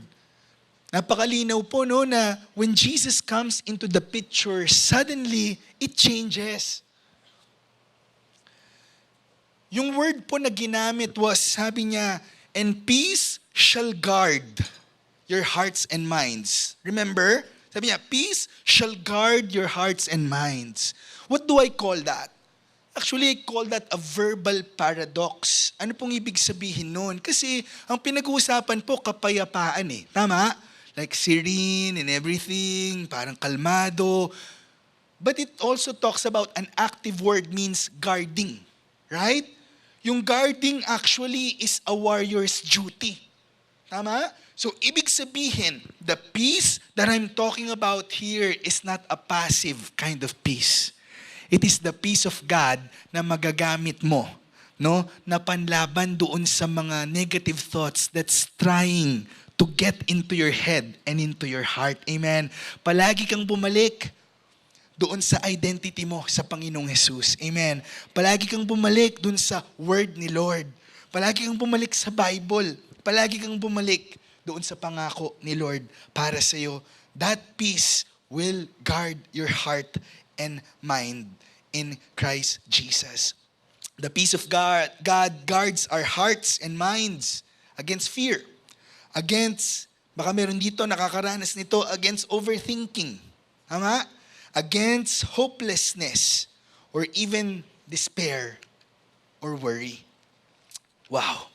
Napakalinaw po no na when Jesus comes into the picture, suddenly it changes. Yung word po na ginamit was, sabi niya, and peace shall guard your hearts and minds. Remember? Sabi niya, peace shall guard your hearts and minds. What do I call that? Actually, I call that a verbal paradox. Ano pong ibig sabihin nun? Kasi ang pinag-uusapan po kapayapaan eh. Tama? Like serene and everything, parang kalmado. But it also talks about an active word means guarding. Right? Yung guarding actually is a warrior's duty. Tama? So, ibig sabihin, the peace that I'm talking about here is not a passive kind of peace. It is the peace of God na magagamit mo, no? Na panlaban doon sa mga negative thoughts that's trying to get into your head and into your heart. Amen. Palagi kang bumalik doon sa identity mo sa Panginoong Jesus. Amen. Palagi kang bumalik doon sa word ni Lord. Palagi kang bumalik sa Bible. Palagi kang bumalik doon sa pangako ni Lord para sa iyo. That peace will guard your heart and mind in Christ Jesus. The peace of God guards our hearts and minds against fear. Against, baka meron dito nakakaranas nito, against overthinking. Tama? Against hopelessness or even despair or worry. Wow.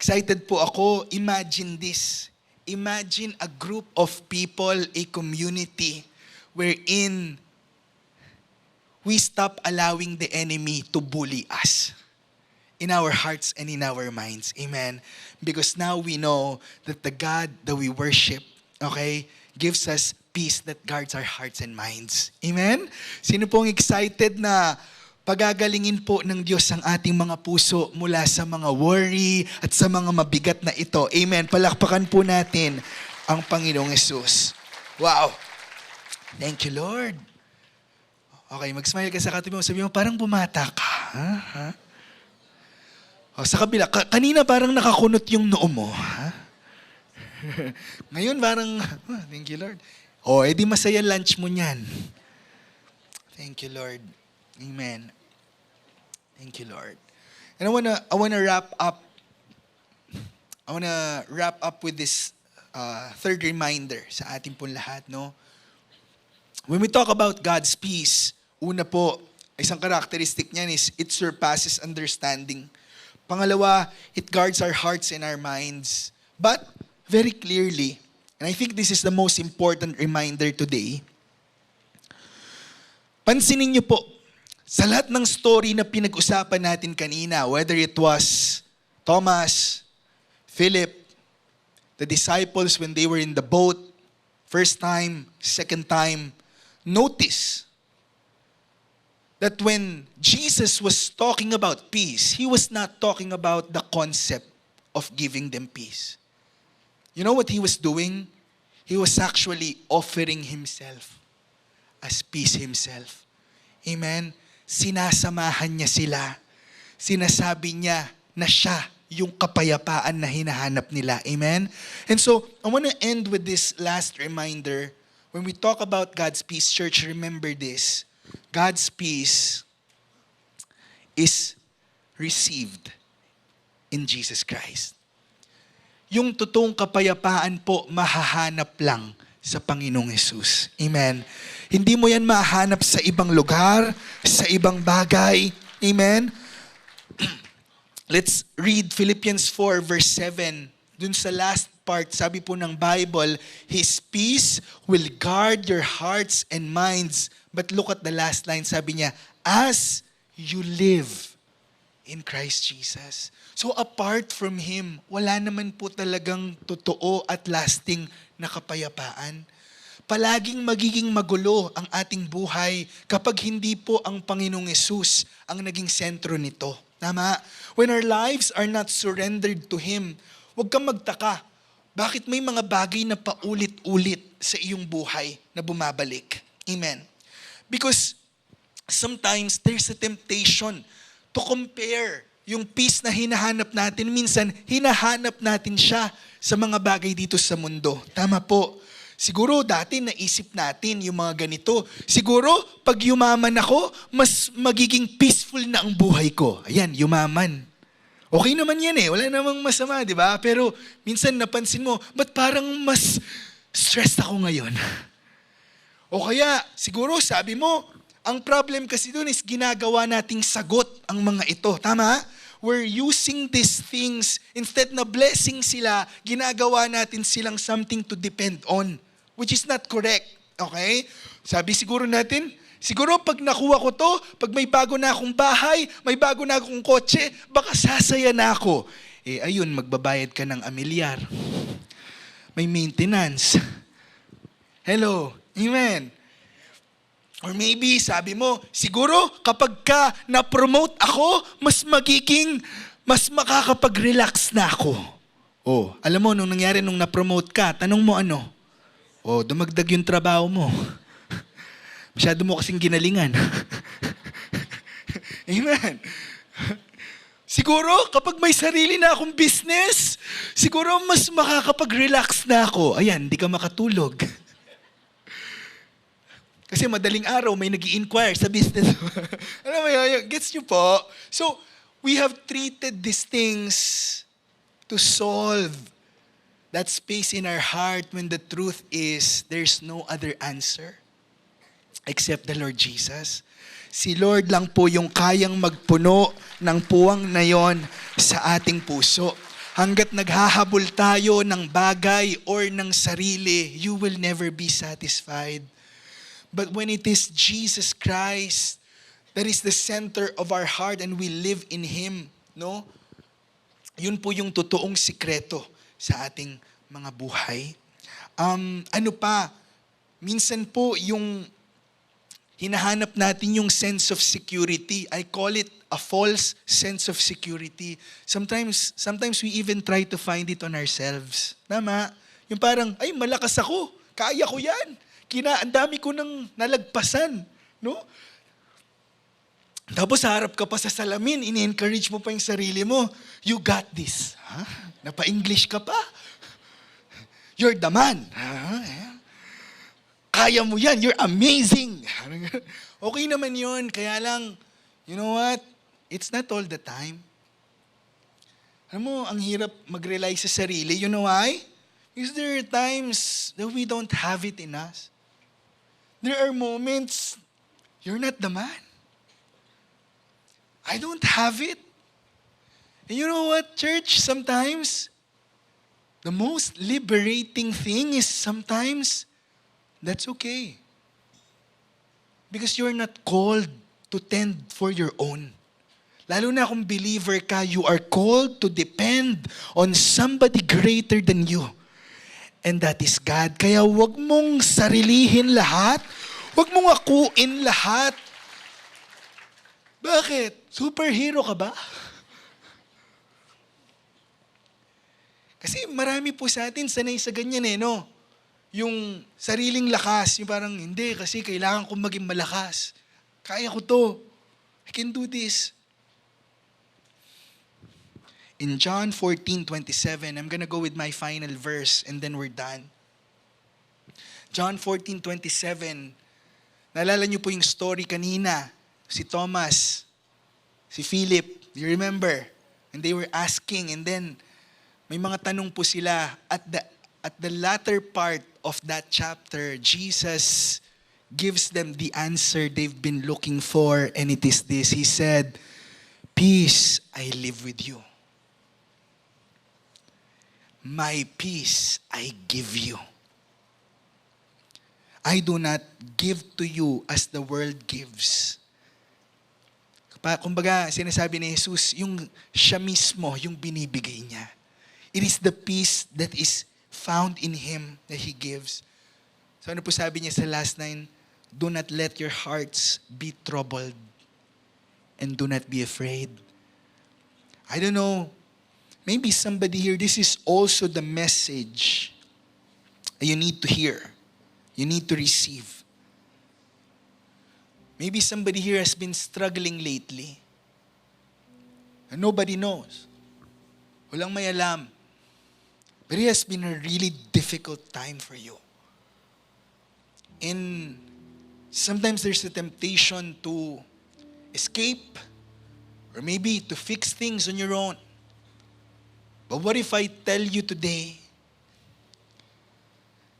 Excited po ako. Imagine this. Imagine a group of people, a community wherein we stop allowing the enemy to bully us in our hearts and in our minds. Amen. Because now we know that the God that we worship, okay, gives us peace that guards our hearts and minds. Amen? Sino pong excited na pagagalingin po ng Diyos ang ating mga puso mula sa mga worry at sa mga mabigat na ito? Amen. Palakpakan po natin ang Panginoong Yesus. Wow. Thank you, Lord. Okay, mag-smile ka sa katabi mo. Sabi mo, parang bumata ka. Ha? O, sa kabila, kanina parang nakakunot yung noo mo. Ha? Ngayon parang, thank you, Lord. O, edi masaya lunch mo niyan. Thank you, Lord. Amen. Thank you, Lord. And I wanna wrap up. I wanna wrap up with this third reminder sa ating pong lahat, no? When we talk about God's peace, una po, isang characteristic niyan is it surpasses understanding. Pangalawa, it guards our hearts and our minds. But very clearly, and I think this is the most important reminder today, Pansinin niyo po, sa lahat ng story na pinag-usapan natin kanina, whether it was Thomas, Philip, the disciples when they were in the boat, first time, second time, notice that when Jesus was talking about peace, he was not talking about the concept of giving them peace. You know what he was doing? He was actually offering himself as peace himself. Amen? Sinasamahan niya sila. Sinasabi niya na siya yung kapayapaan na hinahanap nila. Amen? And so, I want to end with this last reminder. When we talk about God's peace, church, remember this. God's peace is received in Jesus Christ. Yung totoong kapayapaan po, mahahanap lang sa Panginoong Hesus. Amen. Hindi mo yan mahanap sa ibang lugar, sa ibang bagay. Amen. Let's read Philippians 4 verse 7. Dun sa last part, sabi po ng Bible, His peace will guard your hearts and minds. But look at the last line, sabi niya, as you live in Christ Jesus. So apart from Him, wala naman po talagang totoo at lasting na kapayapaan. Palaging magiging magulo ang ating buhay kapag hindi po ang Panginoong Hesus ang naging sentro nito. Tama? When our lives are not surrendered to Him, huwag kang magtaka. Bakit may mga bagay na paulit-ulit sa iyong buhay na bumabalik? Amen. Because sometimes there's a temptation to compare yung peace na hinahanap natin. Minsan, hinahanap natin siya sa mga bagay dito sa mundo. Tama po. Siguro dati naisip natin yung mga ganito. Siguro pag yumaman ako, mas magiging peaceful na ang buhay ko. Ayan, yumaman. Okay naman yan eh. Wala namang masama, di ba? Pero minsan napansin mo, ba't parang mas stressed ako ngayon? O kaya, siguro sabi mo, ang problem kasi doon is ginagawa nating sagot ang mga ito. Tama? We're using these things, instead na blessing sila, ginagawa natin silang something to depend on, which is not correct. Okay? Sabi siguro natin, siguro pag nakuha ko to, pag may bago na akong bahay, may bago na akong kotse, baka sasaya na ako. Eh ayun, magbabayad ka ng amilyar. May maintenance. Hello? Amen. Or maybe, sabi mo, siguro kapag ka na-promote ako, mas makakapag-relax na ako. Oh, alam mo, nung nangyari nung na-promote ka, tanong mo ano? Oh, dumagdag yung trabaho mo. Masyado mo kasing ginalingan. Amen. Siguro, kapag may sarili na akong business, siguro mas makakapag-relax na ako. Ayan, di ka makatulog. Kasi madaling araw may nag-i-inquire sa business. Alam mo yun? Gets nyo po? So, we have treated these things to solve that space in our heart when the truth is there's no other answer except the Lord Jesus. Si Lord lang po yung kayang magpuno ng puwang na yon sa ating puso. Hanggat naghahabol tayo ng bagay or ng sarili, you will never be satisfied. But when it is Jesus Christ that is the center of our heart and we live in Him, no? Yun po yung totoong sikreto sa ating mga buhay. Ano pa? Minsan po yung hinahanap natin yung sense of security. I call it a false sense of security. Sometimes we even try to find it on ourselves. Tama? Yung parang, ay malakas ako. Kaya ko yan. Ang dami ko nang nalagpasan, no? Tapos harap ka pa sa salamin, ini-encourage mo pa yung sarili mo. You got this. Ha? Napa-English ka pa. You're the man. Kaya mo yan. You're amazing. Okay naman yun. Kaya lang, you know what? It's not all the time. Alam mo, ang hirap mag-rely sa sarili. You know why? Because there are times that we don't have it in us. There are moments, you're not the man. I don't have it. And you know what, church? Sometimes, the most liberating thing is sometimes, that's okay. Because you're not called to tend for your own. Lalo na kung believer ka, you are called to depend on somebody greater than you. And that is God. Kaya wag mong sarilihin lahat. Wag mong akuin lahat. Bakit? Superhero ka ba? Kasi marami po sa atin sanay sa ganyan no? Yung sariling lakas, yung parang hindi kasi kailangan kong maging malakas. Kaya ko to. I can do this. In John 14:27, I'm gonna go with my final verse and then we're done. John 14:27, naalala niyo po yung story kanina. Si Thomas, si Philip, you remember? And they were asking and then may mga tanong po sila. At the latter part of that chapter, Jesus gives them the answer they've been looking for, and it is this. He said, "Peace I live with you. My peace I give you. I do not give to you as the world gives." Kumbaga, sinasabi ni Jesus, yung siya mismo, yung binibigay niya. It is the peace that is found in Him that He gives. So ano po sabi niya sa last line? Do not let your hearts be troubled and do not be afraid. I don't know, maybe somebody here, this is also the message you need to hear. You need to receive. Maybe somebody here has been struggling lately. And nobody knows. Walang may alam. But it has been a really difficult time for you. And sometimes there's a temptation to escape or maybe to fix things on your own. But what if I tell you today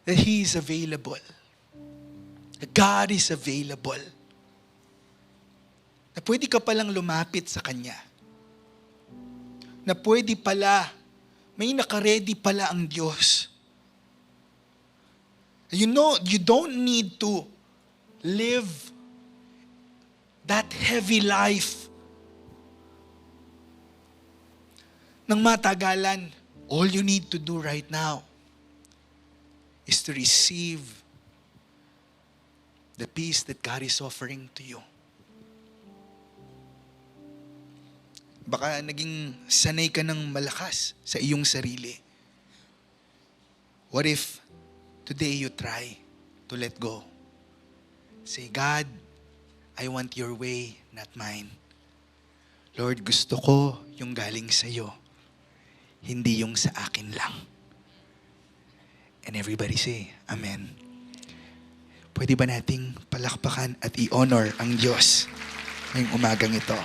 that He is available? That God is available. Na pwede ka palang lumapit sa Kanya. Na pwede pala, may nakaredy pala ang Diyos. You know, you don't need to live that heavy life ng matagalan. All you need to do right now is to receive the peace that God is offering to you. Baka naging sanay ka ng malakas sa iyong sarili. What if today you try to let go? Say, God, I want your way, not mine. Lord, gusto ko yung galing sa iyo, hindi yung sa akin lang. And everybody say, Amen. Pwede ba nating palakpakan at i-honor ang Diyos ngayong umagang ito?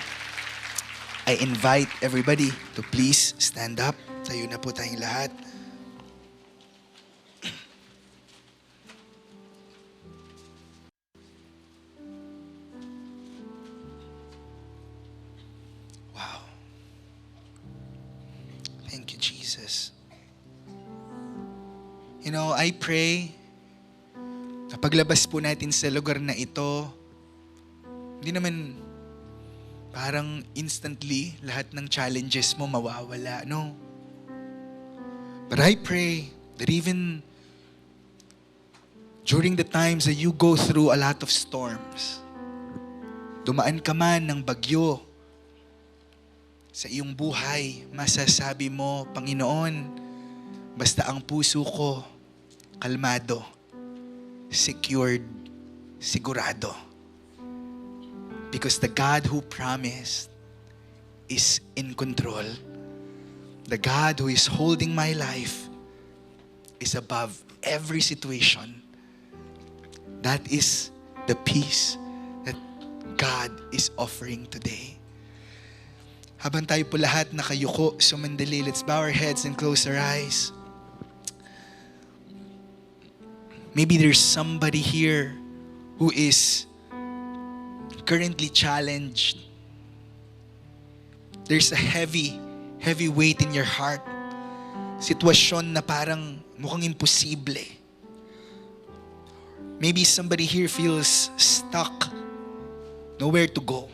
I invite everybody to please stand up. Tayo na po tayong lahat. Wow. Thank you, Jesus. You know, I pray na paglabas po natin sa lugar na ito, hindi naman parang instantly lahat ng challenges mo mawawala, no? But I pray that even during the times that you go through a lot of storms, dumaan ka man ng bagyo sa iyong buhay, masasabi mo, Panginoon, basta ang puso ko kalmado, secured, sigurado. Because the God who promised is in control. The God who is holding my life is above every situation. That is the peace that God is offering today. Habang tayo po lahat nakayuko, sumandali, let's bow our heads and close our eyes. Maybe there's somebody here who is currently challenged. There's a heavy weight in your heart. Sitwasyon na parang mukhang imposible. Maybe somebody here feels stuck nowhere to go.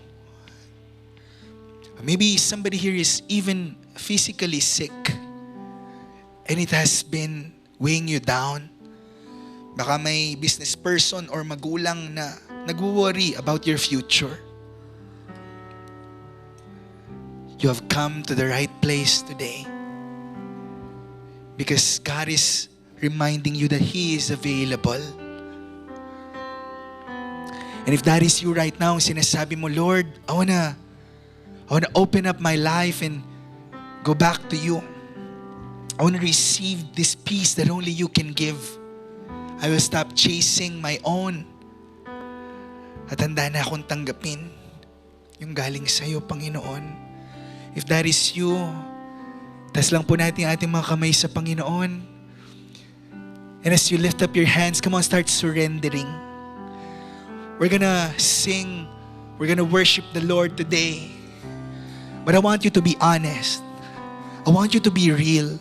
Maybe somebody here is even physically sick and it has been weighing you down. Baka may business person or magulang na nag-worry about your future. You have come to the right place today because God is reminding you that He is available. And if that is you right now, sinasabi mo, Lord, I wanna open up my life and go back to you. I wanna receive this peace that only you can give. I will stop chasing my own. At handa na akong tanggapin yung galing sa'yo, Panginoon. If that is you, tas lang po natin ating mga kamay sa Panginoon. And as you lift up your hands, come on, start surrendering. We're gonna sing, we're gonna worship the Lord today. But I want you to be honest. I want you to be real.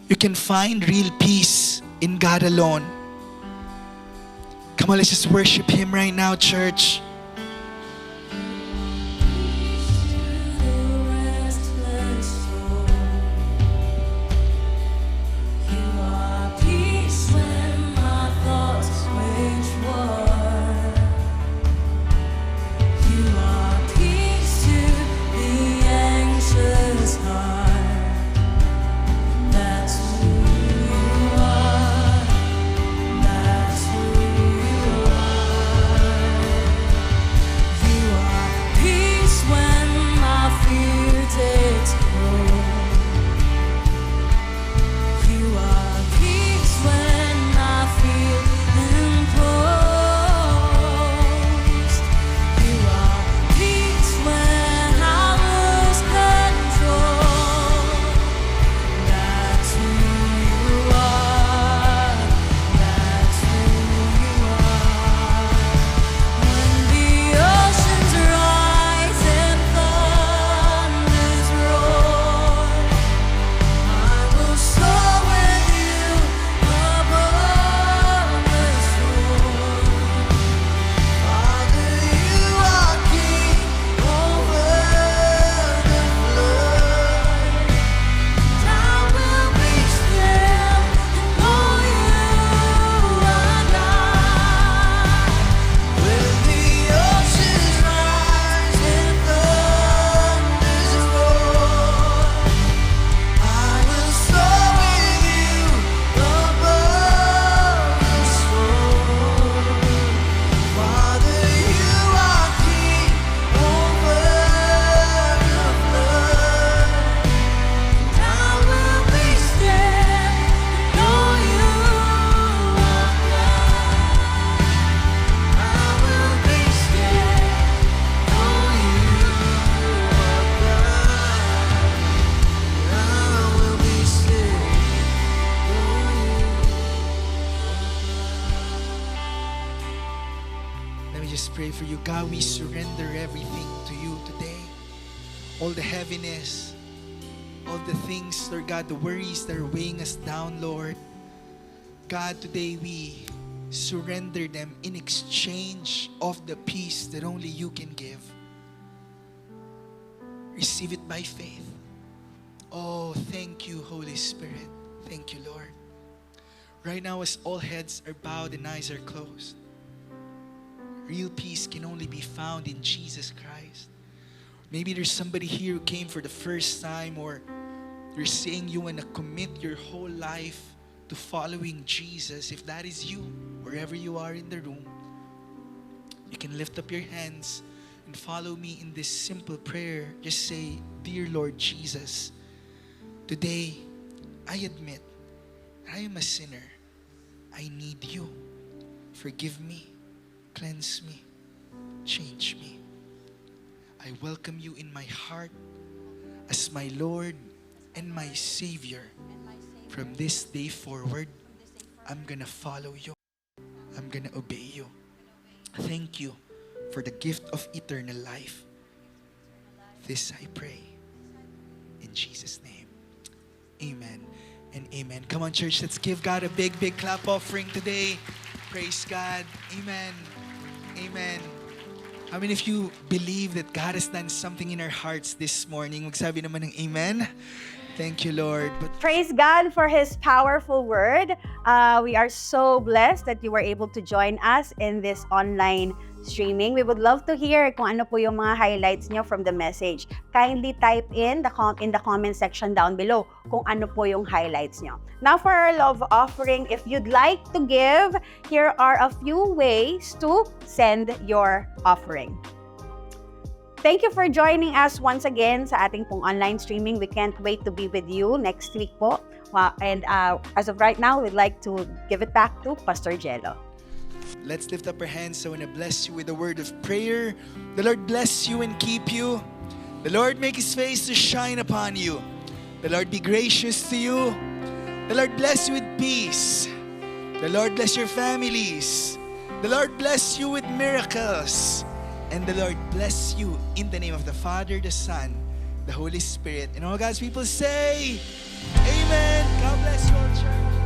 You can find real peace in God alone. Come on, let's just worship Him right now, church. Pray for you. God, we surrender everything to you today. All the heaviness, all the things, Lord God, the worries that are weighing us down, Lord. God, today we surrender them in exchange of the peace that only you can give. Receive it by faith. Oh, thank you, Holy Spirit. Thank you, Lord. Right now, as all heads are bowed and eyes are closed, real peace can only be found in Jesus Christ. Maybe there's somebody here who came for the first time, or you're saying you want to commit your whole life to following Jesus. If that is you, wherever you are in the room, you can lift up your hands and follow me in this simple prayer. Just say, Dear Lord Jesus, today I admit I am a sinner. I need you. Forgive me. Cleanse me, change me. I welcome you in my heart as my Lord and my Savior. From this day forward, I'm gonna follow you. I'm gonna obey you. Thank you for the gift of eternal life. This I pray in Jesus' name. Amen and amen. Come on, church, let's give God a big, big clap offering today. Praise God. Amen. Amen. I mean, if you believe that God has done something in our hearts this morning, magsabi naman ng amen. Thank you, Lord. But Praise God for His powerful word. We are so blessed that you were able to join us in this online streaming. We would love to hear kung ano po yung mga highlights niyo from the message. Kindly type in the comment section down below kung ano po yung highlights niyo. Now for our love offering, if you'd like to give, here are a few ways to send your offering. Thank you for joining us once again sa ating pong online streaming. We can't wait to be with you next week po. And as of right now, we'd like to give it back to Pastor Jello. let's lift up our hands. I want to bless you with a word of prayer. The Lord bless you and keep you. The Lord make His face to shine upon you. The Lord be gracious to you. The Lord bless you with peace. The Lord bless your families. The Lord bless you with miracles. And the Lord bless you in the name of the Father, the Son, the Holy Spirit. And all God's people say, Amen. God bless you all, church.